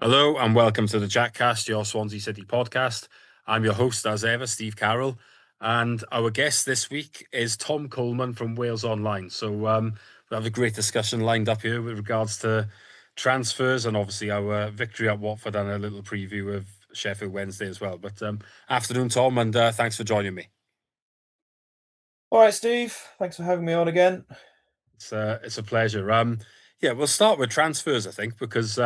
Hello and welcome to the Jackcast, your Swansea City podcast. I'm your host, as ever, Steve Carroll, and our guest this week is Tom Coleman from Wales Online. So we have a great discussion lined up here with regards to transfers and obviously our victory at Watford and a little preview of Sheffield Wednesday as well. But afternoon, Tom, and thanks for joining me. All right, Steve. Thanks for having me on again. It's a pleasure. Yeah, we'll start with transfers, I think, because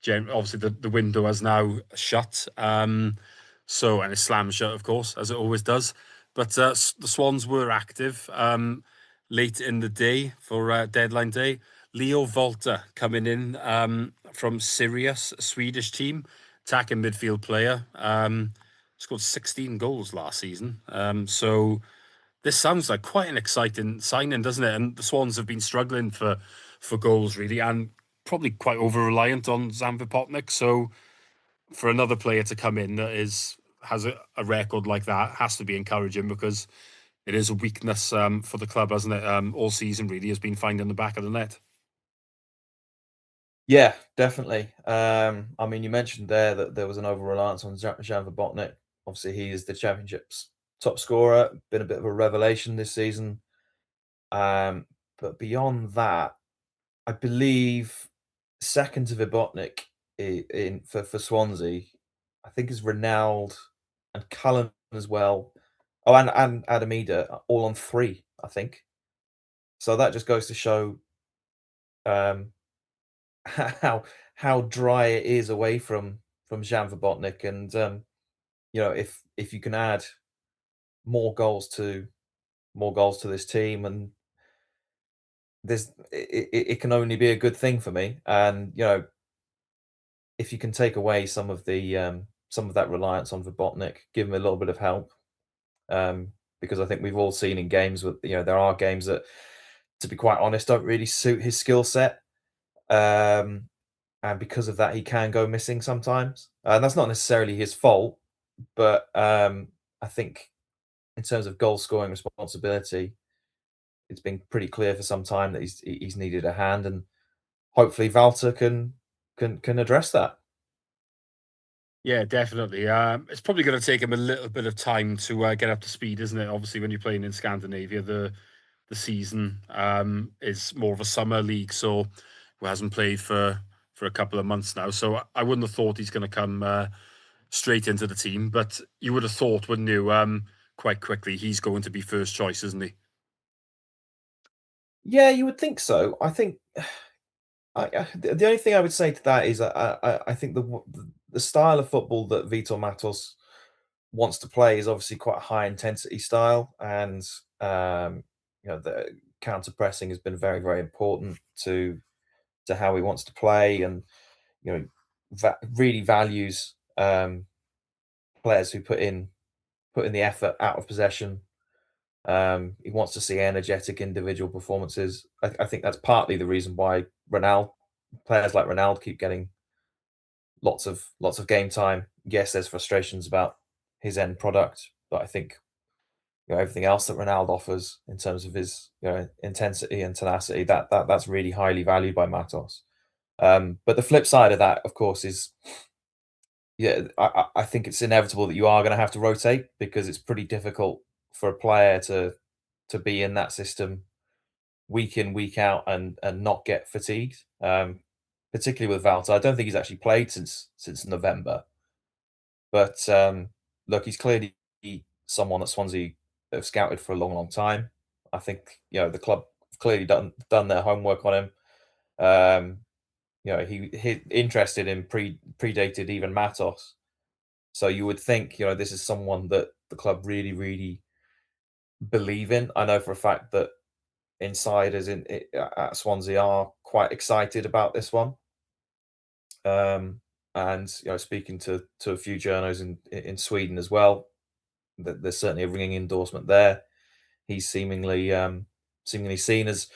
obviously the window has now shut. And it's slammed shut, of course, as it always does. But the Swans were active late in the day for deadline day. Leo Volta coming in from Sirius, a Swedish team, attacking midfield player. Scored 16 goals last season. So this sounds like quite an exciting signing, doesn't it? And the Swans have been struggling for goals really, and probably quite over reliant on Zanvipotnik. So for another player to come in that has a record like that has to be encouraging because it is a weakness for the club, hasn't it? All season really has been finding the back of the net. Yeah, definitely. I mean, you mentioned there that there was an over-reliance on Jan Verbotnik. Obviously, he is the championship's top scorer, been a bit of a revelation this season. But beyond that, I believe second to Verbotnik for Swansea, I think is Ronald and Cullen as well. Oh, and Adamida, all on three, I think. So that just goes to show um, how dry it is away from Jan Verbotnik, and if you can add more goals to this team, and it can only be a good thing for me. And if you can take away some of that reliance on Verbotnik, give him a little bit of help, because I think we've all seen in games with there are games that, to be quite honest, don't really suit his skill set. Um, and because of that, he can go missing sometimes. And that's not necessarily his fault, but I think in terms of goal scoring responsibility, it's been pretty clear for some time that he's needed a hand, and hopefully Walter can address that. Yeah, definitely. It's probably going to take him a little bit of time to get up to speed, isn't it? Obviously, when you're playing in Scandinavia, the season is more of a summer league, so who hasn't played for a couple of months now. So I wouldn't have thought he's going to come straight into the team, but you would have thought, wouldn't you? Quite quickly, he's going to be first choice, isn't he? Yeah, you would think so. I think the only thing I would say to that is I think the style of football that Vitor Matos wants to play is obviously quite a high intensity style, and the counter pressing has been very, very important to how he wants to play, and really values players who put in the effort out of possession. He wants to see energetic individual performances. I think that's partly the reason why Ronaldo players like Ronaldo keep getting lots of game time. Yes, there's frustrations about his end product, but I think everything else that Ronaldo offers in terms of his intensity and tenacity, that's really highly valued by Matos. But the flip side of that, of course, is yeah, I think it's inevitable that you are going to have to rotate, because it's pretty difficult for a player to be in that system week in, week out, and not get fatigued. Particularly with Valter. I don't think he's actually played since November. But look, he's clearly someone that Swansea have scouted for a long, long time. I think the club have clearly done their homework on him. Um, he interested in predated even Matos. So you would think this is someone that the club really, really believe in. I know for a fact that insiders at Swansea are quite excited about this one. And speaking to a few journos in Sweden as well, that there's certainly a ringing endorsement there. He's seemingly seen as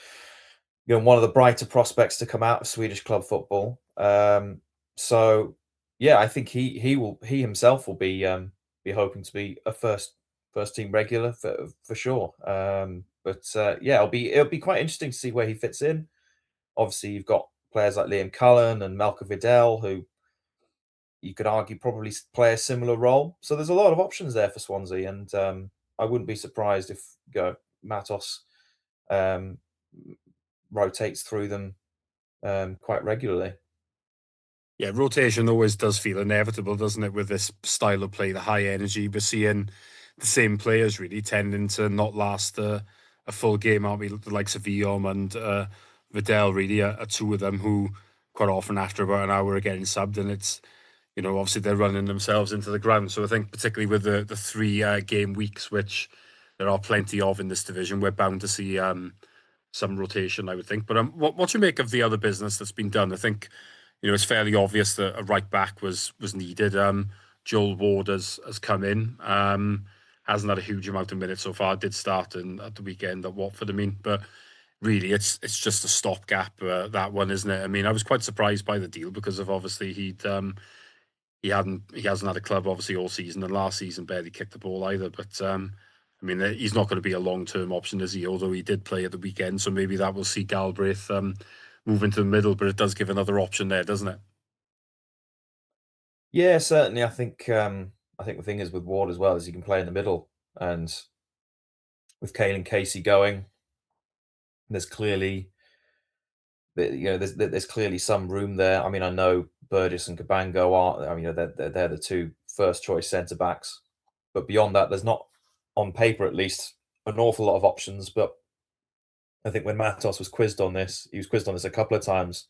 one of the brighter prospects to come out of Swedish club football. So yeah, I think he himself will be hoping to be a first team regular for sure. But yeah, it'll be quite interesting to see where he fits in. Obviously, you've got players like Liam Cullen and Malcolm Vidal, who you could argue probably play a similar role. So there's a lot of options there for Swansea, and I wouldn't be surprised if Matos um, rotates through them quite regularly. Yeah, rotation always does feel inevitable, doesn't it, with this style of play, the high energy. We're seeing the same players really tending to not last a full game, aren't we? The likes of Viom and Vidal really are two of them who quite often after about an hour are getting subbed, and it's, obviously they're running themselves into the ground. So I think particularly with the three game weeks, which there are plenty of in this division, we're bound to see some rotation, I would think. But what do you make of the other business that's been done? I think it's fairly obvious that a right back was needed. Joel Ward has come in. Hasn't had a huge amount of minutes so far. Did start at the weekend at Watford. I mean, but really, it's just a stopgap. That one, isn't it? I mean, I was quite surprised by the deal because of obviously he hasn't had a club obviously all season, and last season barely kicked the ball either. But I mean, he's not going to be a long term option, is he? Although he did play at the weekend, so maybe that will see Galbraith move into the middle. But it does give another option there, doesn't it? Yeah, certainly. I think the thing is with Ward as well is he can play in the middle, and with Kane and Casey going, there's clearly there's clearly some room there. I mean, I know Burgess and Cabango are. I mean, they're the two first choice centre backs, but beyond that, there's not, on paper at least, an awful lot of options. But I think when Matos was quizzed on this, he was quizzed on this a couple of times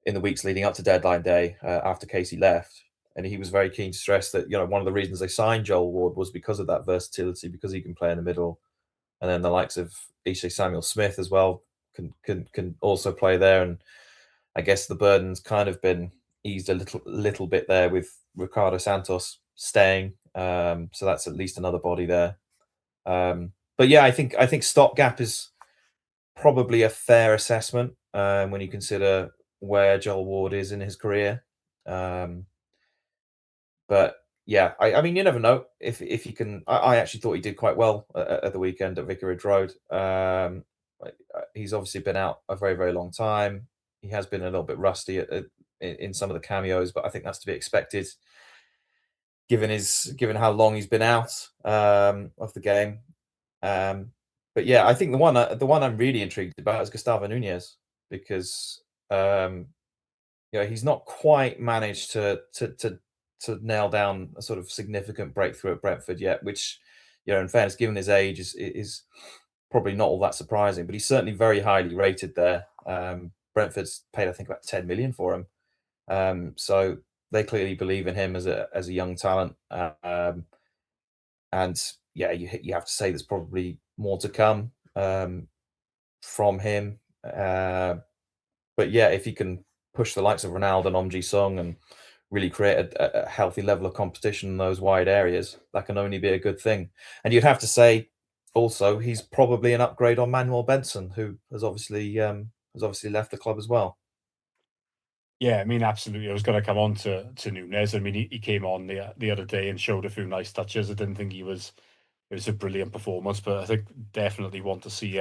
in the weeks leading up to deadline day after Casey left. And he was very keen to stress that, one of the reasons they signed Joel Ward was because of that versatility, because he can play in the middle. And then the likes of Ishe Samuel Smith as well can also play there. And I guess the burden's kind of been eased a little bit there with Ricardo Santos staying. So that's at least another body there. But yeah, I think stopgap is probably a fair assessment when you consider where Joel Ward is in his career. Um, but yeah, I mean, you never know if he can. I actually thought he did quite well at the weekend at Vicarage Road. He's obviously been out a very, very long time. He has been a little bit rusty in some of the cameos, but I think that's to be expected given how long he's been out of the game. Um, but yeah, I think the one I'm really intrigued about is Gustavo Nunez because um, he's not quite managed to nail down a sort of significant breakthrough at Brentford yet, which, in fairness, given his age, is probably not all that surprising. But he's certainly very highly rated there. Brentford's paid, I think, about 10 million for him, so they clearly believe in him as a young talent. And yeah, you have to say there's probably more to come from him. But yeah, if he can push the likes of Ronaldo and Omji Song and really create a healthy level of competition in those wide areas, that can only be a good thing. And you'd have to say also he's probably an upgrade on Manuel Benson, who has obviously left the club as well. Yeah, I mean, absolutely. I was going to come on to Nunes. I mean, he came on the other day and showed a few nice touches. I didn't think it was a brilliant performance, but I think definitely want to see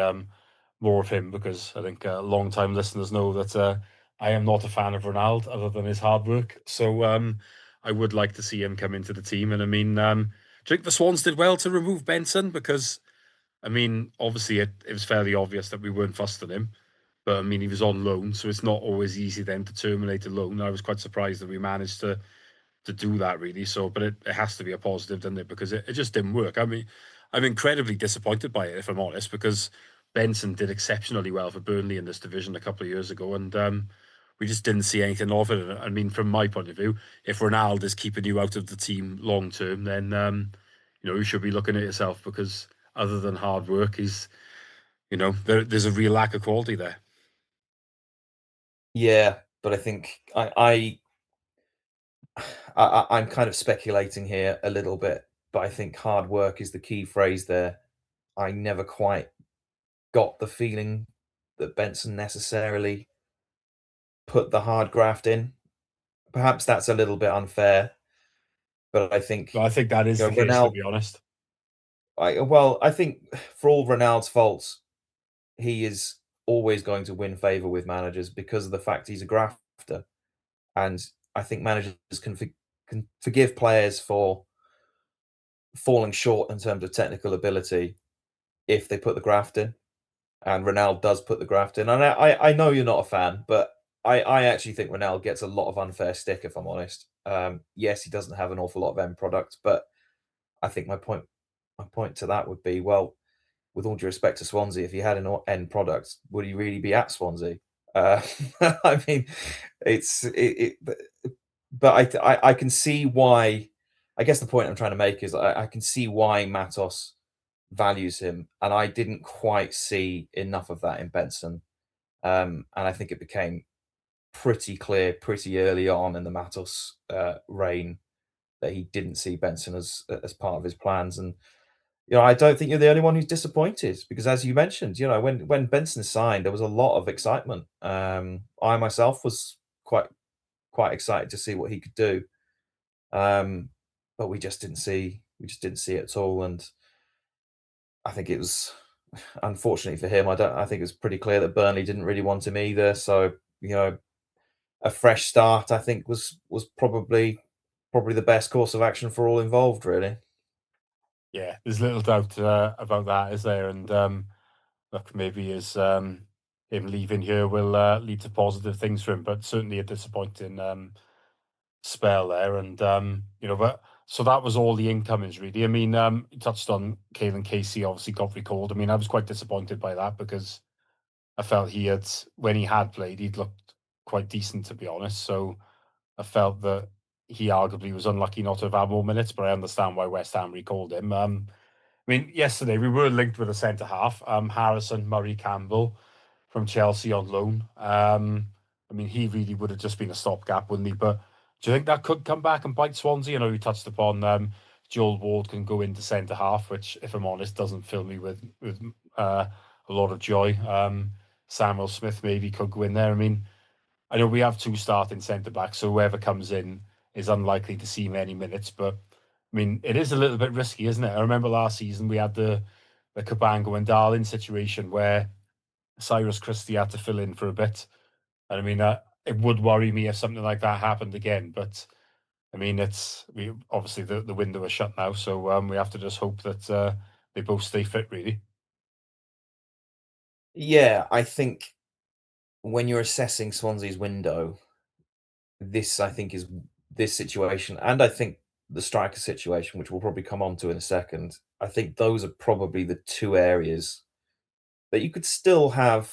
more of him because I think long time listeners know that I am not a fan of Ronaldo other than his hard work. So I would like to see him come into the team. And I mean, do you think the Swans did well to remove Benson? Because I mean, obviously it was fairly obvious that we weren't fussed on him. But I mean, he was on loan, so it's not always easy then to terminate a loan. I was quite surprised that we managed to do that really. So, but it has to be a positive, doesn't it? Because it just didn't work. I mean, I'm incredibly disappointed by it, if I'm honest, because Benson did exceptionally well for Burnley in this division a couple of years ago, and we just didn't see anything of it. I mean, from my point of view, if Ronaldo is keeping you out of the team long term, then you should be looking at yourself because other than hard work, there's a real lack of quality there. Yeah, but I think I'm kind of speculating here a little bit, but I think hard work is the key phrase there. I never quite got the feeling that Benson necessarily put the hard graft in. Perhaps that's a little bit unfair, but I But think I think that is the case, to Ronaldo. be honest. I think for all Ronaldo's faults, he is always going to win favor with managers because of the fact he's a grafter, and I think managers can forgive players for falling short in terms of technical ability if they put the graft in, and Ronaldo does put the graft in. And I know you're not a fan, but I actually think Ronaldo gets a lot of unfair stick, if I'm honest. Yes, he doesn't have an awful lot of end product, but I think my point to that would be, well, with all due respect to Swansea, if he had an end product, would he really be at Swansea? Uh, I mean, but I can see why. I guess the point I'm trying to make is I can see why Matos values him, and I didn't quite see enough of that in Benson. And I think it became pretty clear pretty early on in the Matos reign that he didn't see Benson as part of his plans. And I don't think you're the only one who's disappointed because, as you mentioned, when Benson signed, there was a lot of excitement. I myself was quite excited to see what he could do, um, but we just didn't see it at all. And I think it was unfortunately for him. I think it was pretty clear that Burnley didn't really want him either. So you know, a fresh start, I think, was probably the best course of action for all involved, really. Yeah, there's little doubt about that, is there? And look, maybe him leaving here will lead to positive things for him, but certainly a disappointing spell there. And but so that was all the incomings, really. I mean, you touched on Caelan Casey, obviously got recalled. I mean, I was quite disappointed by that because I felt when he had played, he'd looked quite decent, to be honest. So I felt that he arguably was unlucky not to have had more minutes, but I understand why West Ham recalled him. I mean, yesterday we were linked with a centre half, Harrison Murray Campbell from Chelsea on loan. I mean, he really would have just been a stopgap, wouldn't he? But do you think that could come back and bite Swansea? I know you touched upon Joel Ward can go into centre half, which, if I'm honest, doesn't fill me with a lot of joy. Samuel Smith maybe could go in there. I mean, I know we have two starting centre backs, so whoever comes in is unlikely to see many minutes. But I mean, it is a little bit risky, isn't it? I remember last season we had the Cabango and Darlin situation where Cyrus Christie had to fill in for a bit, and I mean, it would worry me if something like that happened again. But I mean, we obviously the window is shut now, so we have to just hope that they both stay fit, really. Yeah, I think when you're assessing Swansea's window, I think is this situation, and I think the striker situation, which we'll probably come on to in a second. I think those are probably the two areas that you could still have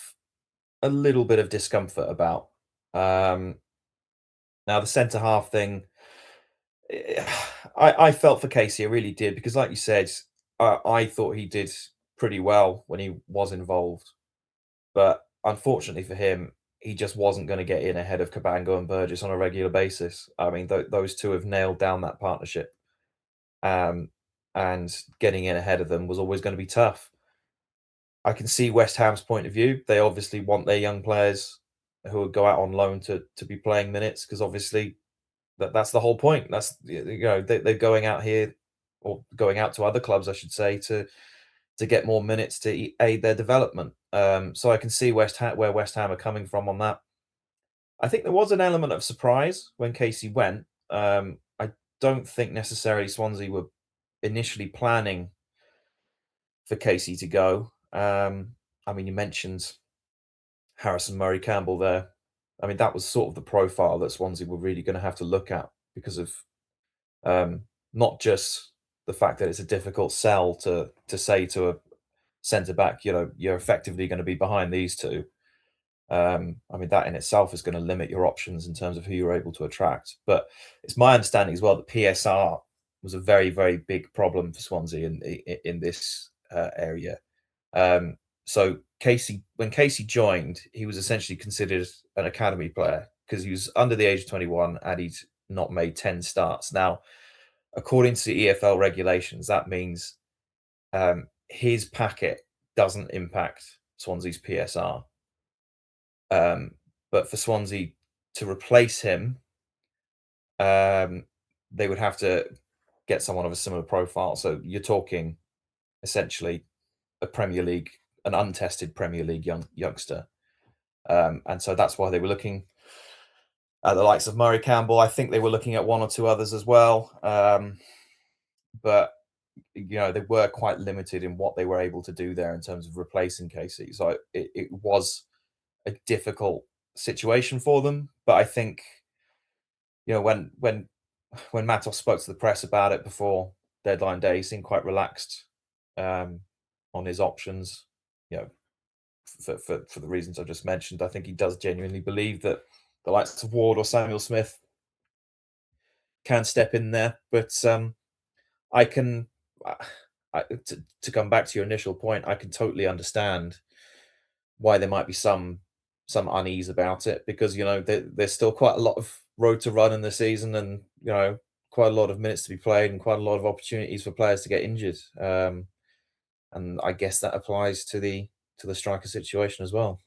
a little bit of discomfort about. Um, Now, the centre half thing, eh, I felt for Casey, I really did, because, like you said, I thought he did pretty well when he was involved. But unfortunately for him, he just wasn't going to get in ahead of Cabango and Burgess on a regular basis. I mean, those two have nailed down that partnership, um, and getting in ahead of them was always going to be tough. I can see West Ham's point of view. They obviously want their young players who would go out on loan to be playing minutes because obviously that's the whole point. They're going out here or going out to other clubs, I should say, to get more minutes to aid their development. So I can see where West Ham are coming from on that. I think there was an element of surprise when Casey went. I don't think necessarily Swansea were initially planning for Casey to go. I mean, you mentioned Harrison Murray Campbell there. I mean, that was sort of the profile that Swansea were really going to have to look at because of not just the fact that it's a difficult sell to say to a centre back, you're effectively going to be behind these two. I mean, that in itself is going to limit your options in terms of who you're able to attract. But it's my understanding as well that PSR was a very, very big problem for Swansea in this area. So when Casey joined, he was essentially considered an academy player because he was under the age of 21 and he'd not made 10 starts. Now, according to the EFL regulations, that means his packet doesn't impact Swansea's PSR. But for Swansea to replace him, um, they would have to get someone of a similar profile. So you're talking essentially an untested Premier League youngster. And so that's why they were looking the likes of Murray Campbell. I think they were looking at one or two others as well, but they were quite limited in what they were able to do there in terms of replacing Casey. So it was a difficult situation for them. But I think when Matos spoke to the press about it before deadline day, he seemed quite relaxed um, on his options. You know, for the reasons I just mentioned, I think he does genuinely believe that the likes of Ward or Samuel Smith can step in there. But I can, to come back to your initial point, I can totally understand why there might be some unease about it, because there's still quite a lot of road to run in the season, and quite a lot of minutes to be played, and quite a lot of opportunities for players to get injured. And I guess that applies to the striker situation as well.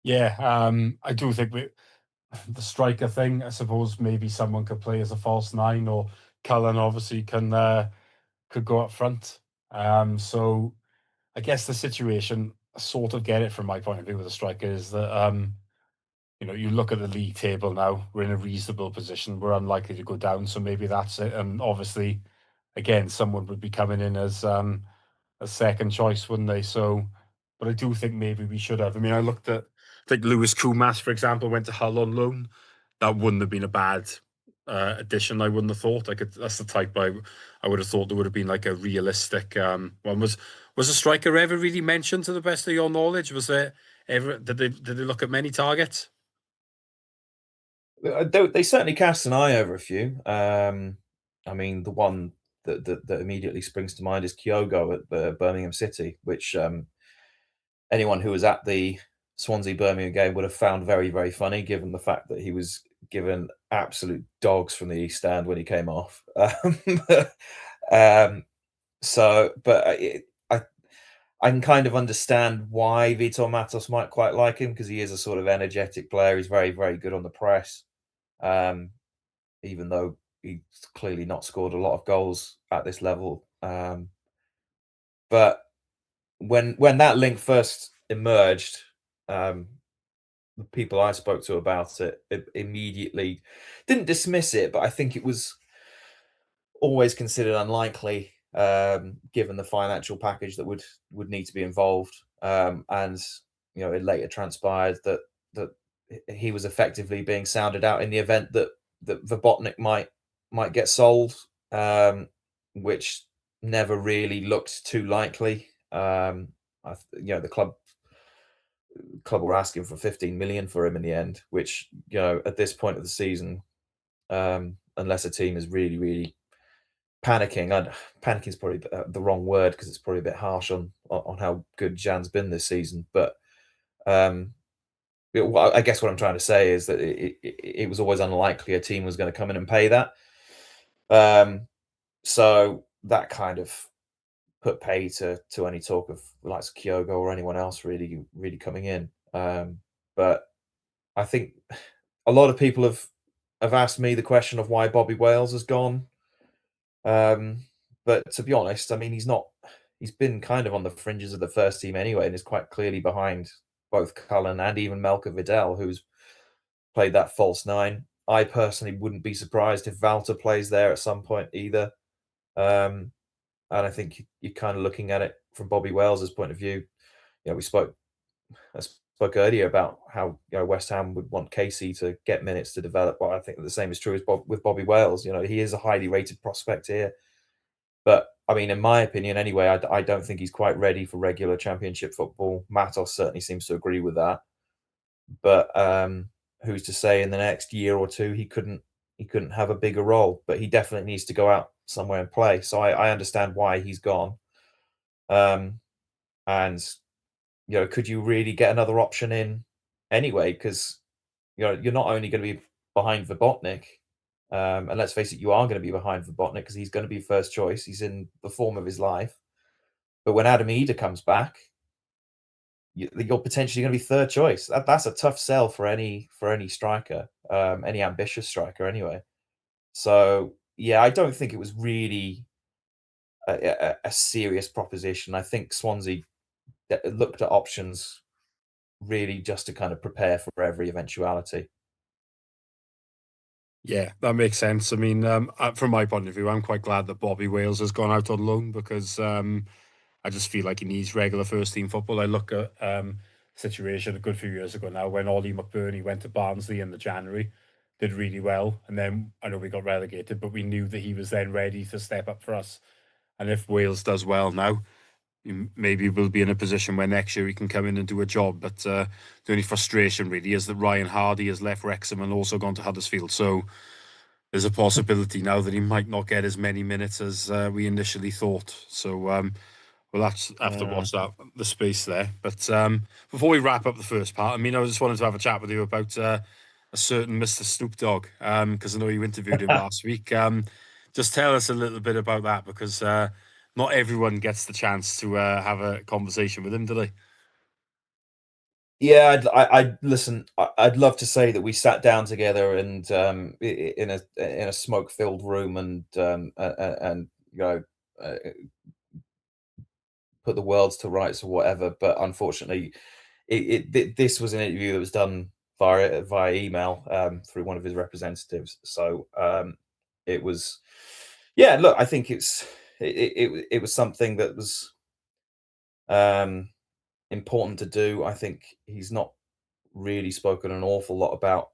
Yeah, I do think the striker thing, I suppose maybe someone could play as a false nine, or Cullen obviously could go up front. So I guess the situation, I sort of get it from my point of view with the striker, is that you look at the league table now, we're in a reasonable position. We're unlikely to go down, so maybe that's it. And obviously, again, someone would be coming in as a second choice, wouldn't they? So, but I do think maybe we should have. I mean, I think Lewis Kumas, for example, went to Hull on loan. That wouldn't have been a bad addition. I wouldn't have thought. That's the type I would have thought there would have been like a realistic one. Was a striker ever really mentioned, to the best of your knowledge? Was there ever did they look at many targets? They certainly cast an eye over a few. I mean, the one that immediately springs to mind is Kyogo at Birmingham City, which anyone who was at the Swansea Birmingham game would have found very, very funny, given the fact that he was given absolute dogs from the East Stand when he came off. Um, but I can kind of understand why Vitor Matos might quite like him, because he is a sort of energetic player. He's very, very good on the press, um, even though he's clearly not scored a lot of goals at this level. But when that link first emerged, um, the people I spoke to about it immediately didn't dismiss it, but I think it was always considered unlikely, given the financial package that would need to be involved. And it later transpired that he was effectively being sounded out in the event that Verbotnik might get sold, which never really looked too likely. The club were asking for 15 million for him in the end, which at this point of the season, unless a team is really, really panicking. Panicking is probably the wrong word, because it's probably a bit harsh on how good Jan's been this season. But um, I guess what I'm trying to say is that it was always unlikely a team was going to come in and pay that. So that kind of put pay to any talk of the likes of Kyogo or anyone else really coming in. But I think a lot of people have asked me the question of why Bobby Wales has gone. But to be honest, I mean, he's been kind of on the fringes of the first team anyway, and is quite clearly behind both Cullen and even Melker Vidal, who's played that false nine. I personally wouldn't be surprised if Valter plays there at some point either. Um, and I think you're kind of looking at it from Bobby Wales's point of view. We I spoke earlier about how West Ham would want Casey to get minutes to develop, but I think the same is true with Bobby Wales. He is a highly rated prospect here. But I mean, in my opinion, anyway, I don't think he's quite ready for regular Championship football. Matos certainly seems to agree with that. But who's to say in the next year or two he couldn't have a bigger role? But he definitely needs to go out somewhere and play. So I understand why he's gone. Um, and could you really get another option in anyway? Because you're not only going to be behind Verbotnik, and let's face it, you are going to be behind Verbotnik because he's going to be first choice. He's in the form of his life. But when Adam Eder comes back, you're potentially going to be third choice. That's a tough sell for any striker, any ambitious striker, anyway. So yeah, I don't think it was really a serious proposition. I think Swansea looked at options really just to kind of prepare for every eventuality. Yeah, that makes sense. I mean, from my point of view, I'm quite glad that Bobby Wales has gone out on loan because I just feel like he needs regular first team football. I look at situation a good few years ago now when Ollie McBurney went to Barnsley in the January, did really well, and then I know we got relegated, but we knew that he was then ready to step up for us. And if Wales does well now, maybe we'll be in a position where next year he can come in and do a job. But the only frustration really is that Ryan Hardy has left Wrexham and also gone to Huddersfield. So there's a possibility now that he might not get as many minutes as we initially thought. So we'll have to Mm. watch that the space there. But before we wrap up the first part, I mean, I just wanted to have a chat with you about a certain Mr. Snoop Dogg because I know you interviewed him last week. Just tell us a little bit about that because not everyone gets the chance to have a conversation with him, do they? Yeah, I'd listen. I'd love to say that we sat down together and in a smoke filled room and uh, put the worlds to rights or whatever. But unfortunately, this was an interview that was done via email through one of his representatives. So it was, yeah. Look, I think it was something that was um, important to do. I think he's not really spoken an awful lot about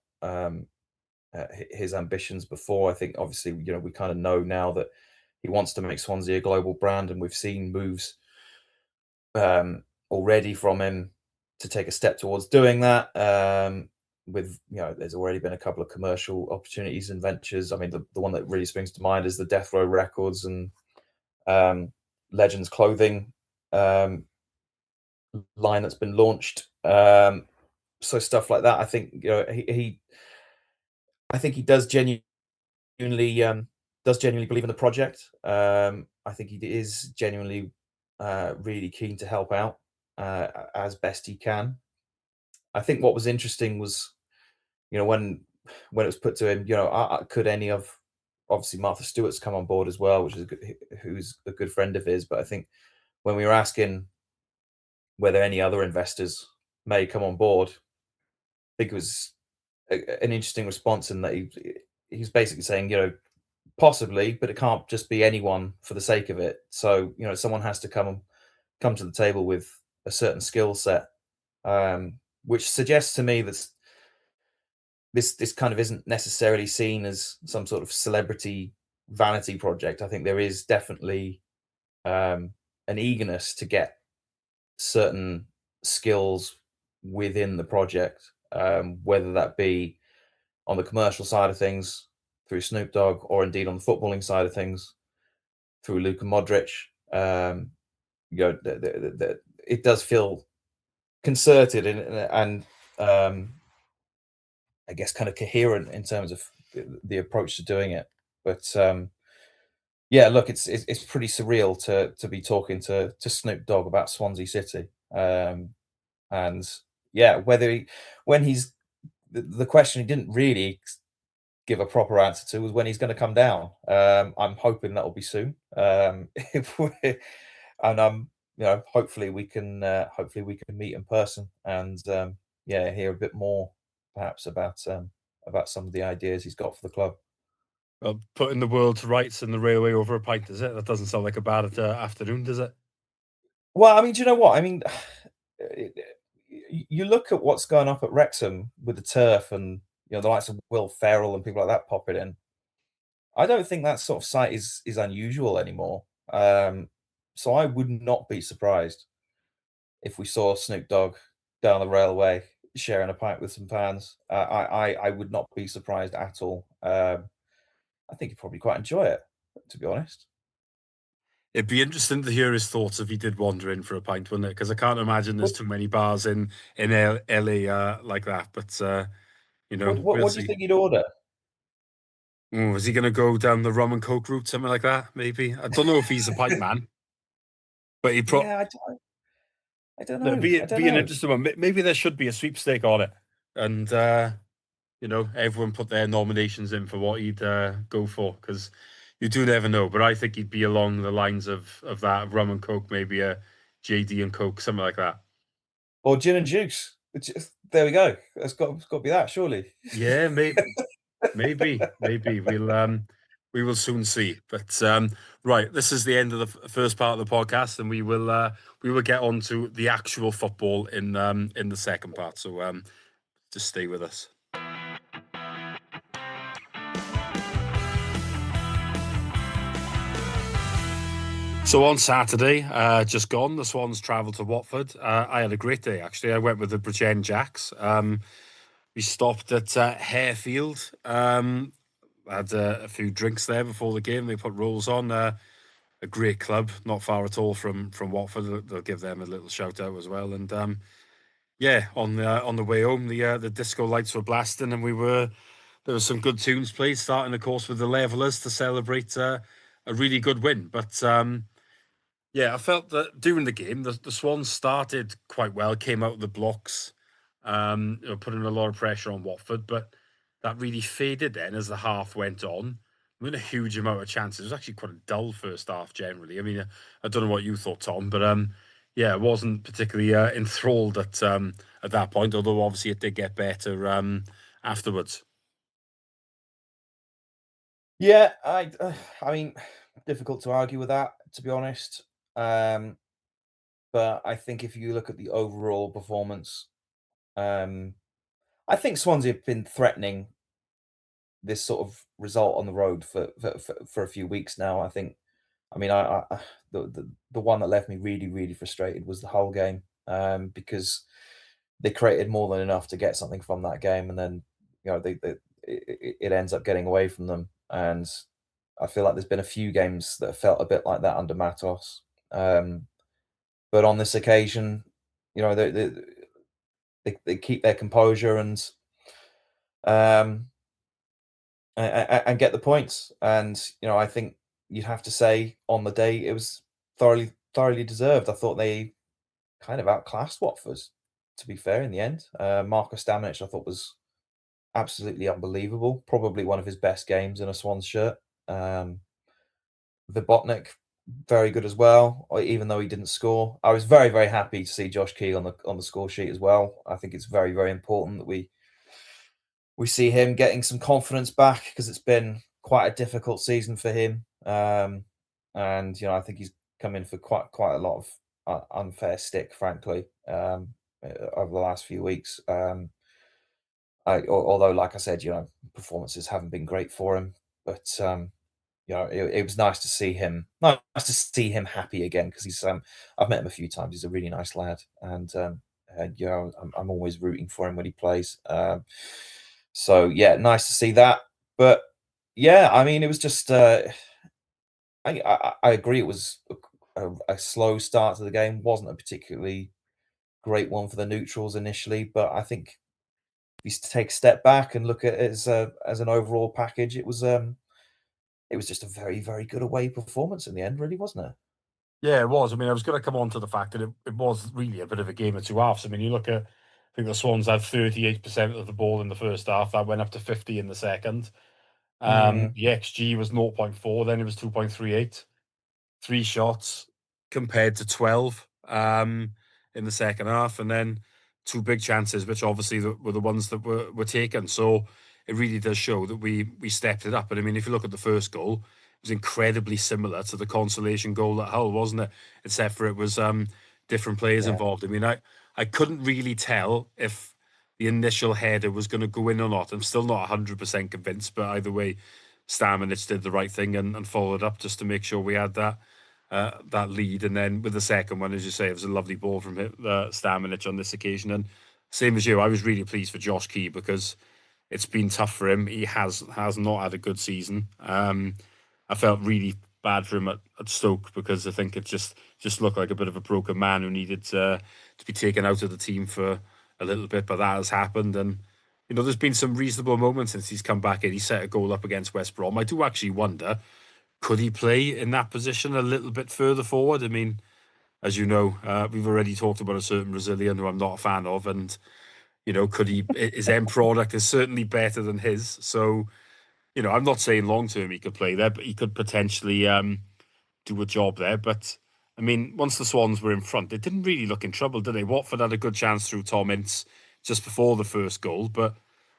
his ambitions before. I think obviously, we kind of know now that he wants to make Swansea a global brand, and we've seen moves already from him to take a step towards doing that. With there's already been a couple of commercial opportunities and ventures. I mean, the one that really springs to mind is the Death Row Records and um, Legends Clothing um, line that's been launched. So stuff like that. I think I think he does genuinely believe in the project. I think he is genuinely really keen to help out as best he can. I think what was interesting was, when it was put to him, could any of obviously Martha Stewart's come on board as well, who's a good friend of his. But I think when we were asking whether any other investors may come on board, I think it was an interesting response in that he's basically saying, possibly, but it can't just be anyone for the sake of it. So, someone has to come to the table with a certain skill set, which suggests to me that this kind of isn't necessarily seen as some sort of celebrity vanity project. I think there is definitely an eagerness to get certain skills within the project, whether that be on the commercial side of things through Snoop Dogg, or indeed on the footballing side of things through Luka Modric. It does feel concerted and I guess kind of coherent in terms of the approach to doing it. But yeah, look, it's pretty surreal to be talking to Snoop Dogg about Swansea City, and yeah, whether when he's the question he didn't really give a proper answer to was when he's going to come down. I'm hoping that will be soon. If we and hopefully we can meet in person and yeah, hear a bit more perhaps about some of the ideas he's got for the club. Well, putting the world to rights and the railway over a pint, is it? That doesn't sound like a bad afternoon, does it? Well, I mean, do you know what? I mean, you look at what's going up at Wrexham with the turf and the likes of Will Ferrell and people like that popping in. I don't think that sort of site is unusual anymore. So I would not be surprised if we saw Snoop Dogg down the railway sharing a pint with some fans. I would not be surprised at all. I think he'd probably quite enjoy it, to be honest. It'd be interesting to hear his thoughts if he did wander in for a pint, wouldn't it? Because I can't imagine there's What too many bars in LA like that. But we'll what do you see. think he'd order? Oh, is he going to go down the rum and coke route, something like that? Maybe. I don't know if he's a pint man, but Yeah, I don't it'd know. I don't be an know. interesting one. Maybe there should be a sweepstake on it, and everyone put their nominations in for what he'd go for because you do never know. But I think he'd be along the lines of that rum and coke, maybe a JD and coke, something like that. Or gin and juice. There we go. It's got to be that, surely. Yeah, maybe. Maybe we will soon see. But right, this is the end of the first part of the podcast, and we will get on to the actual football in the second part. So just stay with us. So on Saturday, just gone, the Swans travelled to Watford. I had a great day actually. I went with the Pretend Jacks. We stopped at Harefield. Had a few drinks there before the game. They put rolls on. A great club, not far at all from Watford. They'll give them a little shout out as well. And yeah, on the way home, the disco lights were blasting, and there was some good tunes played. Starting, of course, with the Levellers to celebrate a really good win. But yeah, I felt that during the game, the Swans started quite well, came out of the blocks, putting a lot of pressure on Watford, but that really faded then as the half went on. We had a huge amount of chances. It was actually quite a dull first half generally. I mean, I don't know what you thought, Tom, but yeah, I wasn't particularly enthralled at that point. Although obviously it did get better afterwards. Yeah, I mean, difficult to argue with that, to be honest. Um, but I think if you look at the overall performance, um, I think Swansea have been threatening this sort of result on the road for a few weeks now. I mean, the one that left me really, really frustrated was the whole game, because they created more than enough to get something from that game, and then it ends up getting away from them. And I feel like there's been a few games that have felt a bit like that under Matos. Um, but on this occasion, you know, they keep their composure um, and get the points. And I think you'd have to say on the day it was thoroughly deserved. I thought they kind of outclassed Watford, to be fair. In the end, Marco Stamenic I thought was absolutely unbelievable. Probably one of his best games in a Swans shirt. Vibotnik, very good as well, even though he didn't score. I was very happy to see Josh Key on the score sheet as well. I think it's very important that we see him getting some confidence back, because it's been quite a difficult season for him. And I think he's come in for quite a lot of unfair stick, frankly, over the last few weeks. Although, like I said, performances haven't been great for him, but it was nice to see him happy again, because I've met him a few times. He's a really nice lad, and I'm always rooting for him when he plays. So yeah, nice to see that. But yeah, I mean, it was just I agree. It was a slow start to the game. Wasn't a particularly great one for the neutrals initially, but I think if you take a step back and look at it as an overall package, it was just a very good away performance in the end, really, wasn't it? Yeah, it was. I mean, I was going to come on to the fact that it was really a bit of a game of two halves. I mean, you look at, I think the Swans had 38% of the ball in the first half. That went up to 50 in the second. Mm, The XG was 0.4, then it was 2.38. Three shots compared to 12 in the second half, and then two big chances, which obviously were the ones that were taken. So it really does show that we stepped it up. And I mean, if you look at the first goal, it was incredibly similar to the consolation goal at Hull, wasn't it? Except for it was different players yeah. involved. I mean, I couldn't really tell if the initial header was going to go in or not. I'm still not 100% convinced, but either way, Stamenic did the right thing and followed up just to make sure we had that lead. And then with the second one, as you say, it was a lovely ball from Stamenic on this occasion. And same as you, I was really pleased for Josh Key, because it's been tough for him. He has not had a good season. I felt really bad for him at Stoke, because I think it just looked like a bit of a broken man who needed to be taken out of the team for a little bit. But that has happened, and there's been some reasonable moments since he's come back in. He set a goal up against West Brom. I do actually wonder, could he play in that position a little bit further forward? I mean, as you know, we've already talked about a certain Brazilian who I'm not a fan of, and could he? His end product is certainly better than his. So, I'm not saying long term he could play there, but he could potentially do a job there. But I mean, once the Swans were in front, they didn't really look in trouble, did they? Watford had a good chance through Tom Ince just before the first goal, but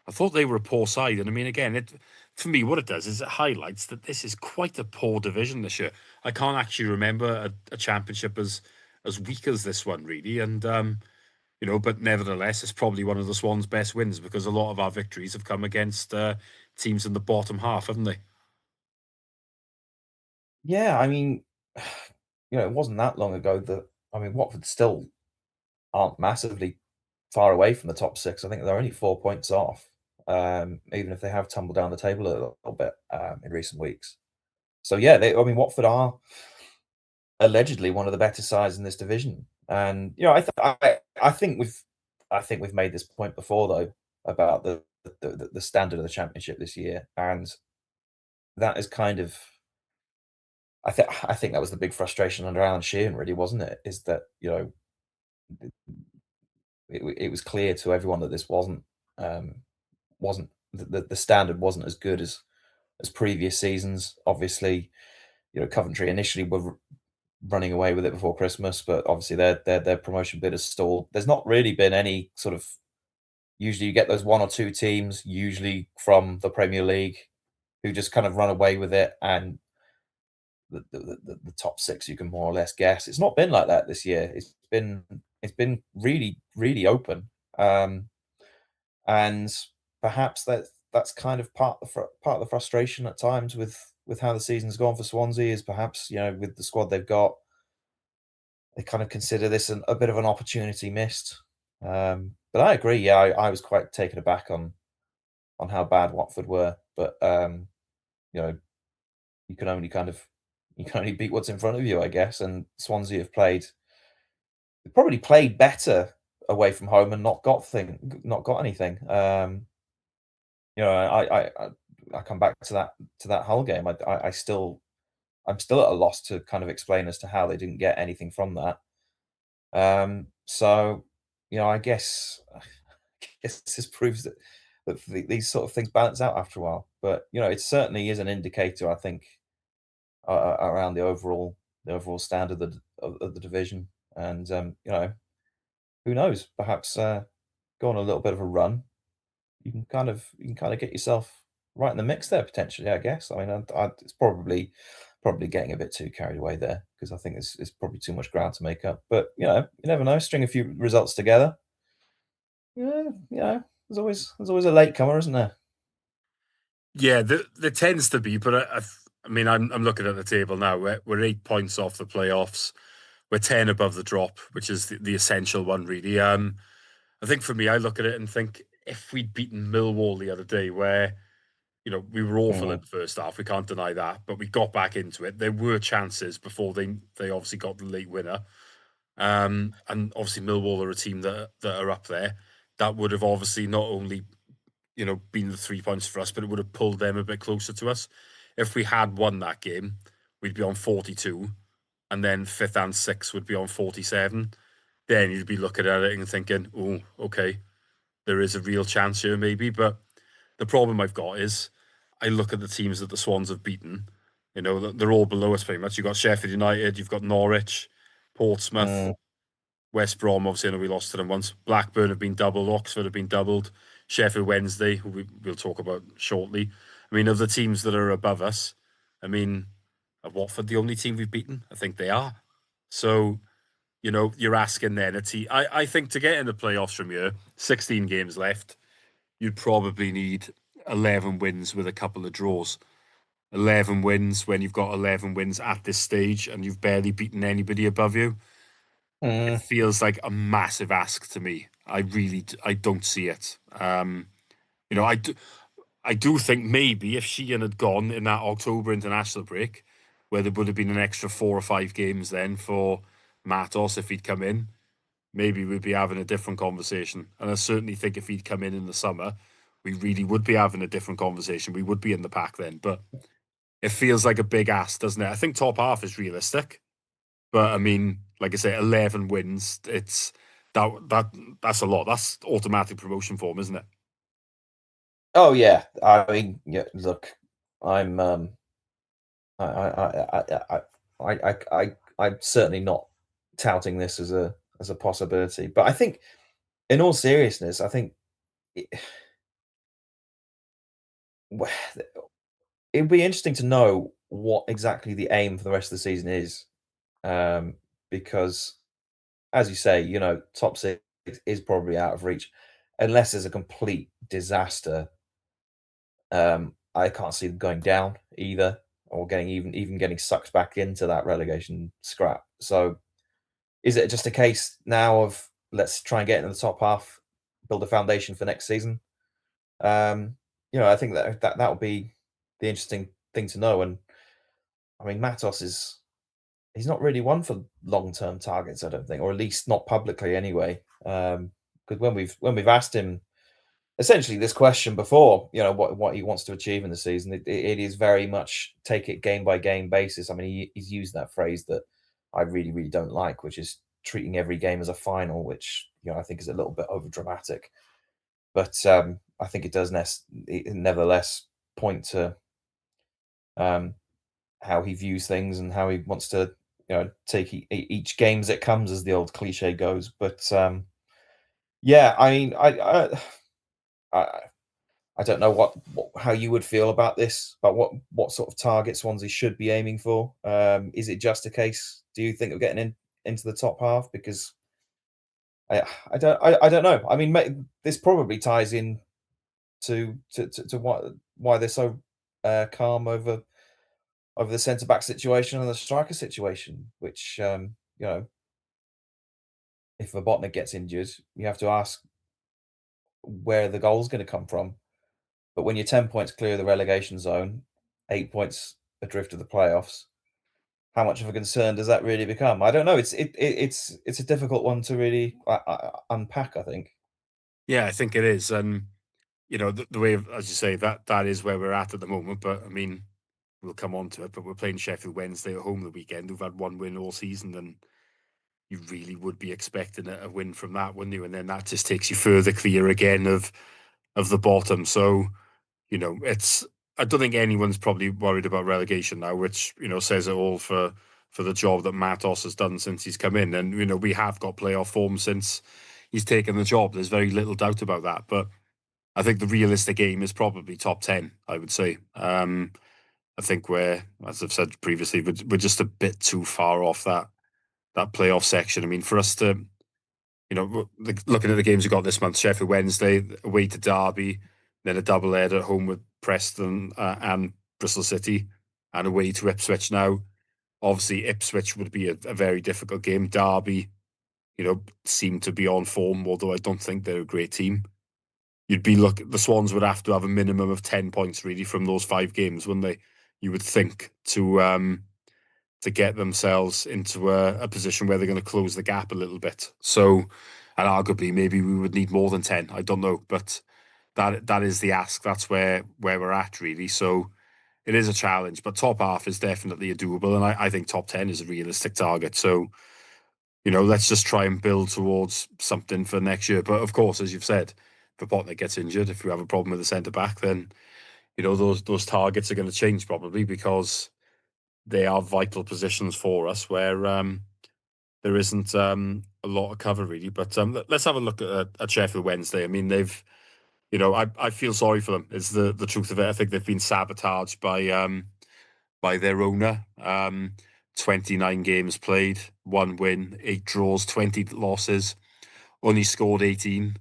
I thought they were a poor side, and I mean, again, it for me, what it does is it highlights that this is quite a poor division this year. I can't actually remember a championship as weak as this one, really, and but nevertheless, it's probably one of the Swans' best wins because a lot of our victories have come against teams in the bottom half, haven't they? Yeah, I mean, it wasn't that long ago that I mean, Watford still aren't massively far away from the top 6. I think they're only 4 points off, even if they have tumbled down the table a little bit, in recent weeks. So, yeah, I mean, Watford are allegedly one of the better sides in this division, and, I think we've made this point before, though, about the standard of the championship this year, and that is kind of I think that was the big frustration under Alan Sheeran, really, wasn't it? Is that, it was clear to everyone that this wasn't the standard wasn't as good as previous seasons. Obviously, Coventry initially were running away with it before Christmas, but obviously their promotion bid has stalled. There's not really been any sort of usually you get those one or two teams, usually from the Premier League, who just kind of run away with it, and the top 6 you can more or less guess. It's not been like that this year. It's been really, really open. And perhaps that's kind of part of the frustration at times with how the season's gone for Swansea is perhaps, with the squad they've got, they kind of consider this a bit of an opportunity missed. But I agree, yeah, I was quite taken aback on how bad Watford were. But you know, you can only kind of you can only beat what's in front of you, I guess. And Swansea have probably played better away from home and not got anything. I come back to that Hull game. I'm still at a loss to kind of explain as to how they didn't get anything from that. So, I guess this proves that these sort of things balance out after a while. But it certainly is an indicator, I think, around the overall standard of the division. And who knows? Perhaps go on a little bit of a run. You can kind of get yourself right in the mix there potentially. I guess. I mean, it's probably getting a bit too carried away there because I think it's probably too much ground to make up. But you never know. String a few results together. Yeah, there's always a late comer, isn't there? Yeah, there tends to be, but I mean, I'm looking at the table now. We're 8 points off the playoffs. We're 10 above the drop, which is the essential one, really. I think for me, I look at it and think if we'd beaten Millwall the other day, where we were awful in Mm, the first half, we can't deny that, but we got back into it. There were chances before they obviously got the late winner, and obviously Millwall are a team that are up there. That would have obviously not only been the 3 points for us, but it would have pulled them a bit closer to us. If we had won that game, we'd be on 42, and then fifth and sixth would be on 47. Then you'd be looking at it and thinking, oh, okay, there is a real chance here, maybe. But the problem I've got is I look at the teams that the Swans have beaten. They're all below us pretty much. You've got Sheffield United, you've got Norwich, Portsmouth, mm, West Brom. Obviously, I know we lost to them once. Blackburn have been doubled. Oxford have been doubled. Sheffield Wednesday, who we'll talk about shortly. I mean, of the teams that are above us, I mean, are Watford the only team we've beaten? I think they are. So, you're asking then a team. I think to get in the playoffs from here, 16 games left, you'd probably need 11 wins with a couple of draws. 11 wins when you've got 11 wins at this stage and you've barely beaten anybody above you. It mm, feels like a massive ask to me. I don't see it. You know, I do think maybe if Sheehan had gone in that October international break, where there would have been an extra 4 or 5 games then for Matos if he'd come in, maybe we'd be having a different conversation. And I certainly think if he'd come in the summer, we really would be having a different conversation. We would be in the pack then. But it feels like a big ask, doesn't it? I think top half is realistic, but I mean, like I say, 11 wins. That that's a lot. That's automatic promotion form, isn't it? Oh yeah, I mean, yeah. Look, I'm I I'm certainly not touting this as a possibility, but I think, in all seriousness, I think it'd be interesting to know what exactly the aim for the rest of the season is, because, as you say, top six is probably out of reach unless there's a complete disaster. I can't see them going down either, or getting even getting sucked back into that relegation scrap. So, is it just a case now of let's try and get into the top half, build a foundation for next season? Um, I think that would be the interesting thing to know. And I mean, Matos is he's not really one for long term targets, I don't think, or at least not publicly anyway. Because when we've asked him essentially this question before, what he wants to achieve in the season, it is very much take it game by game basis. I mean, he's used that phrase that I really really don't like, which is treating every game as a final, which I think is a little bit over dramatic. But I think it does nevertheless point to um, how he views things and how he wants to take each game as it comes, as the old cliche goes. But yeah, I mean, I I don't know how you would feel about this, about what sort of target Swansea should be aiming for. Is it just a case, do you think, of getting into the top half? Because I don't know. I mean, this probably ties in to why they're so calm over the centre back situation and the striker situation. Which if Verbotnik gets injured, you have to ask where the goal's going to come from. But when you're 10 points clear of the relegation zone, 8 points adrift of the playoffs, how much of a concern does that really become? I don't know. It's a difficult one to really unpack, I think. Yeah, I think it is, and the way, as you say, that is where we're at the moment. But I mean, we'll come on to it. But we're playing Sheffield Wednesday at home the weekend, who've had one win all season, and you really would be expecting a win from that, wouldn't you? And then that just takes you further clear again of the bottom. So it's I don't think anyone's probably worried about relegation now, which says it all for the job that Matos has done since he's come in. And we have got playoff form since he's taken the job. There's very little doubt about that. But I think the realistic aim is probably top 10, I would say. I think we're, as I've said previously, we're just a bit too far off that playoff section. I mean, for us to looking at the games we got this month, Sheffield Wednesday, away to Derby, then a double header at home with Preston and Bristol City, and away to Ipswich now. Obviously, Ipswich would be a very difficult game. Derby, seem to be on form, although I don't think they're a great team. The Swans would have to have a minimum of 10 points really from those 5 games, wouldn't they? You would think to get themselves into a position where they're going to close the gap a little bit. So, and arguably, maybe we would need more than 10. I don't know, but that is the ask. That's where we're at, really. So it is a challenge, but top half is definitely a doable, and I think top 10 is a realistic target. So, let's just try and build towards something for next year. But of course, as you've said, if Potnik gets injured, if we have a problem with the centre back, then those targets are going to change probably, because they are vital positions for us where there isn't a lot of cover really. But let's have a look at Sheffield Wednesday. I mean, I feel sorry for them. Is the truth of it? I think they've been sabotaged by their owner. 29 games played, 1 win, 8 draws, 20 losses, only scored 18.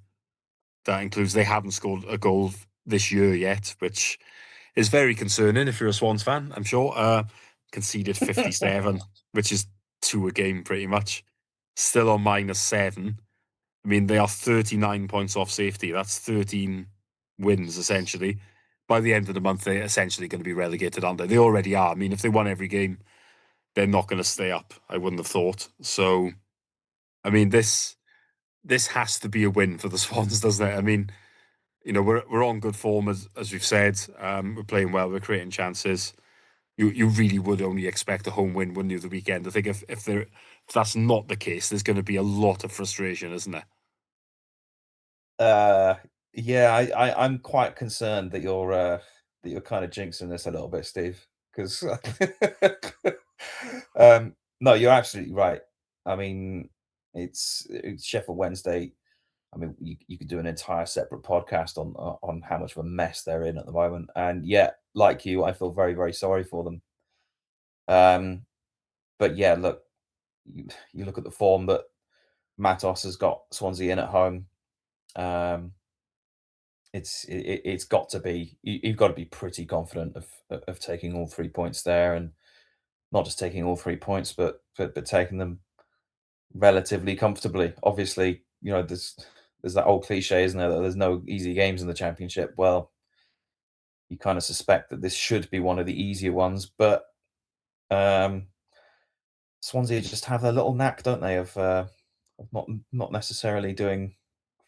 That includes they haven't scored a goal this year yet, which is very concerning if you're a Swans fan, I'm sure. Conceded 57, which is 2 a game pretty much. Still on -7. I mean, they are 39 points off safety. That's 13 wins, essentially. By the end of the month, they're essentially going to be relegated, aren't they? They already are. I mean, if they won every game, they're not going to stay up, I wouldn't have thought. So, I mean, this has to be a win for the Swans, doesn't it? I mean, we're on good form, as we've said. We're playing well. We're creating chances. You really would only expect a home win, wouldn't you, the weekend? I think if that's not the case, there's going to be a lot of frustration, isn't there? Uh, yeah, I'm quite concerned that you're kind of jinxing this a little bit, Steve, because no, you're absolutely right. I mean, it's Sheffield Wednesday. I mean, you could do an entire separate podcast on how much of a mess they're in at the moment. And yet, like you, I feel very, very sorry for them. Um, but yeah, look, you look at the form that Matos has got Swansea in at home. Um, it's got to be you've got to be pretty confident of taking all 3 points there, and not just taking all 3 points, but taking them relatively comfortably. Obviously, there's that old cliche, isn't there, that there's no easy games in the Championship. Well, you kind of suspect that this should be one of the easier ones, but um, Swansea just have their little knack, don't they, of not necessarily doing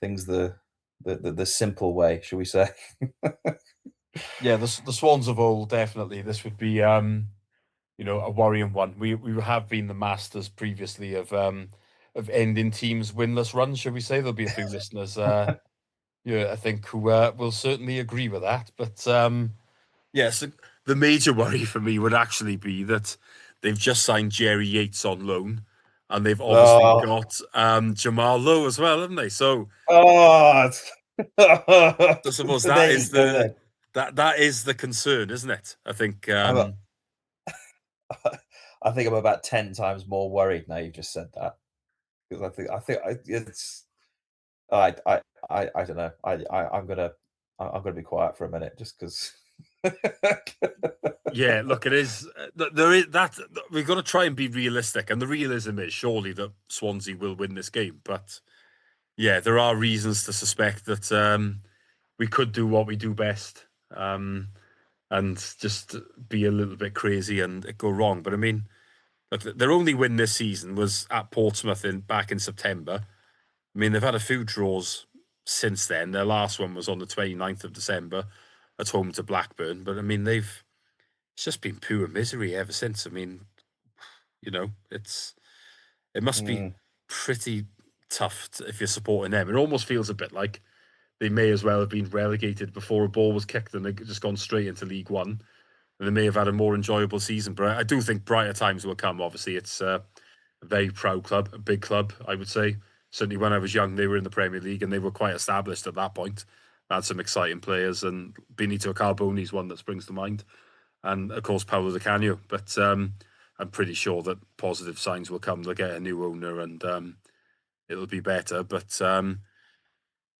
things the simple way, shall we say? Yeah, the Swans of old, definitely. This would be a worrying one. We have been the masters previously of ending teams' winless runs, shall we say? There'll be a few listeners, yeah, I think who will certainly agree with that. But yes, the major worry for me would actually be that they've just signed Jerry Yates on loan, and they've obviously Oh, got Jamal Lowe as well, haven't they? So oh, I suppose there you go then. that is the concern, isn't it? I think I'm a I think I'm about 10 times more worried now you've just said that, because it's I don't know. I'm gonna be quiet for a minute just because. yeah, look, it is there is that we've got to try and be realistic, and the realism is surely that Swansea will win this game, but yeah, there are reasons to suspect that we could do what we do best, and just be a little bit crazy and it go wrong. But I mean, look, their only win this season was at Portsmouth back in September. I mean, they've had a few draws since then. Their last one was on the 29th of December at home to Blackburn. But I mean, it's just been pure misery ever since. I mean, it must be Mm, pretty tough if you're supporting them. It almost feels a bit like they may as well have been relegated before a ball was kicked and they've just gone straight into League One. And they may have had a more enjoyable season. But I do think brighter times will come. Obviously, it's a very proud club, a big club, I would say. Certainly when I was young, they were in the Premier League and they were quite established at that point. Had some exciting players, and Benito Carboni is one that springs to mind. And of course, Paulo Di Canio. But I'm pretty sure that positive signs will come. They'll get a new owner and it'll be better. But,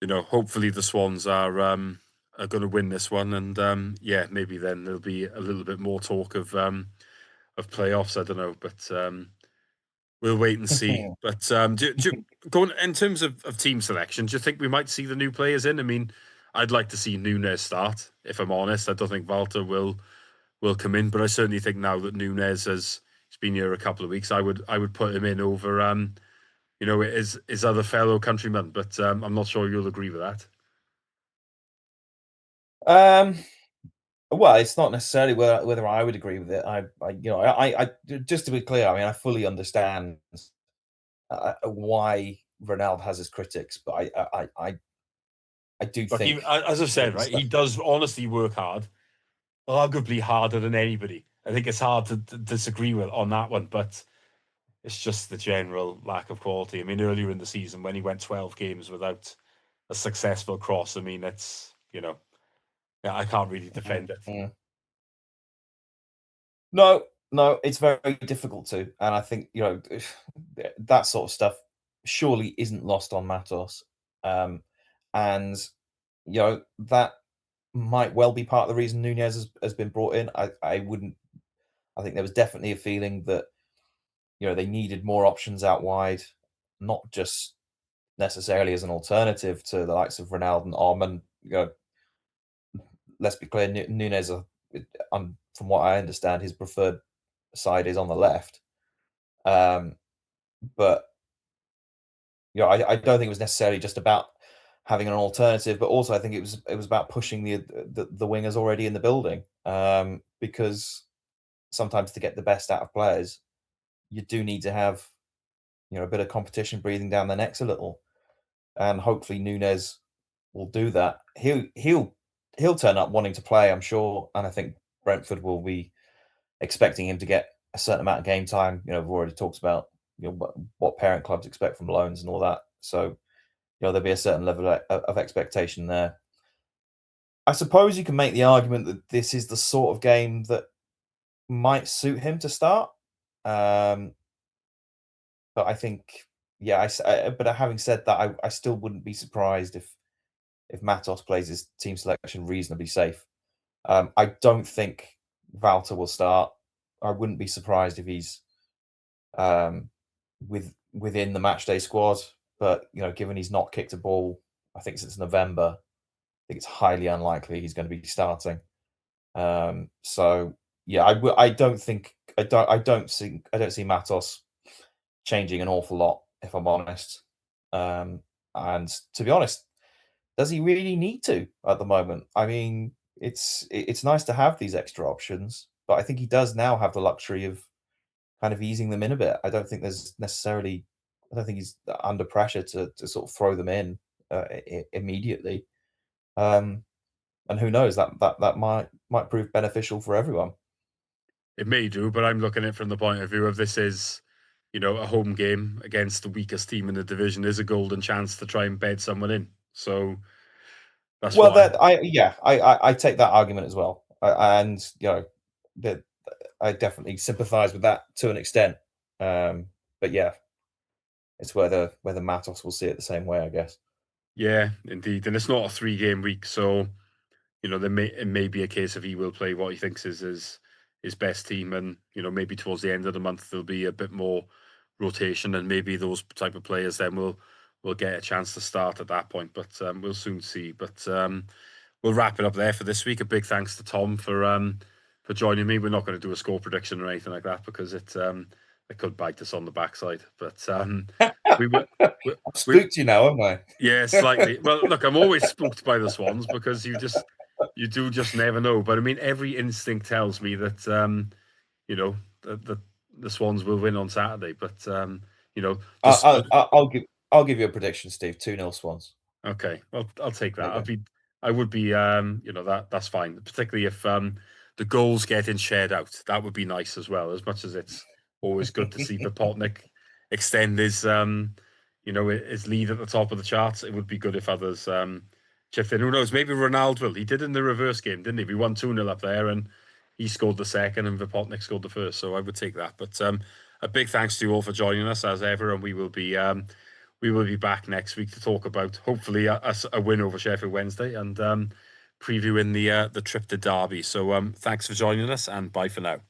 hopefully the Swans are going to win this one. And yeah, maybe then there'll be a little bit more talk of playoffs. I don't know. But we'll wait and see. mm. But going in terms of team selection, do you think we might see the new players in? I mean, I'd like to see Nunes start. If I'm honest, I don't think Walter will come in, but I certainly think now that Nunes he's been here a couple of weeks, I would put him in over his other fellow countrymen. But I'm not sure you'll agree with that. Um, well, it's not necessarily whether I would agree with it. Just to be clear, I mean, I fully understand why Ronaldo has his critics, but I do Look, think as I've said, that right, he does honestly work hard, arguably harder than anybody. I think it's hard to disagree with on that one, but it's just the general lack of quality. I mean, earlier in the season when he went 12 games without a successful cross, I mean, yeah, I can't really Mm, defend it. mm. No, no, it's very difficult to, and I think that sort of stuff surely isn't lost on Matos, um, and that might well be part of the reason Nunez has been brought in. I wouldn't. I think there was definitely a feeling that they needed more options out wide, not just necessarily as an alternative to the likes of Ronaldo and Arman. Let's be clear, Nunez, from what I understand, his preferred side is on the left. Um, but I don't think it was necessarily just about having an alternative, but also I think it was about pushing the wingers already in the building, because sometimes to get the best out of players, you do need to have a bit of competition breathing down their necks a little, and hopefully Nunez will do that. He'll turn up wanting to play, I'm sure, and I think Brentford will be expecting him to get a certain amount of game time. We've already talked about what parent clubs expect from loans and all that. So there'll be a certain level of expectation there. I suppose you can make the argument that this is the sort of game that might suit him to start. Um, but I think, yeah, but having said that, I still wouldn't be surprised if Matos plays his team selection reasonably safe. I don't think Walter will start. I wouldn't be surprised if he's um, within the matchday squad. But given he's not kicked a ball, I think since November, I think it's highly unlikely he's going to be starting. So yeah, I don't think I don't see Matos changing an awful lot, if I'm honest. And to be honest, does he really need to at the moment? I mean, it's nice to have these extra options, but I think he does now have the luxury of kind of easing them in a bit. I don't think he's under pressure to sort of throw them in immediately. Um, and who knows, that might prove beneficial for everyone. It may do, but I'm looking at it from the point of view of this is, a home game against the weakest team in the division is a golden chance to try and bed someone in. So that's Well, what I'm. I take that argument as well, and that I definitely sympathise with that to an extent. But yeah, it's whether Matos will see it the same way, I guess. Yeah, indeed, and it's not a 3 game week, so it may be a case of he will play what he thinks is his best team, and maybe towards the end of the month there'll be a bit more rotation, and maybe those type of players then will get a chance to start at that point. But we'll soon see. But we'll wrap it up there for this week. A big thanks to Tom for joining me. We're not going to do a score prediction or anything like that because it could bite us on the backside. But we will. We, I've we, spooked you now, haven't yeah, I? slightly. Well, look, I'm always spooked by the Swans because you do just never know. But I mean, every instinct tells me that you know the Swans will win on Saturday. But you know, I'll give you a prediction, Steve. 2-0 Swans. okay, well, I'll take There that. you go. I would be, that's fine. Particularly if the goals getting shared out, that would be nice as well. As much as it's always good to see Popotnik extend his lead at the top of the charts, it would be good if others chipped in. Who knows? Maybe Ronaldo will. He did in the reverse game, didn't he? We won 2-0 up there, and he scored the second, and Popotnik scored the first. So I would take that. But a big thanks to you all for joining us as ever, and we will be back next week to talk about hopefully a win over Sheffield Wednesday and previewing the trip to Derby. So thanks for joining us and bye for now.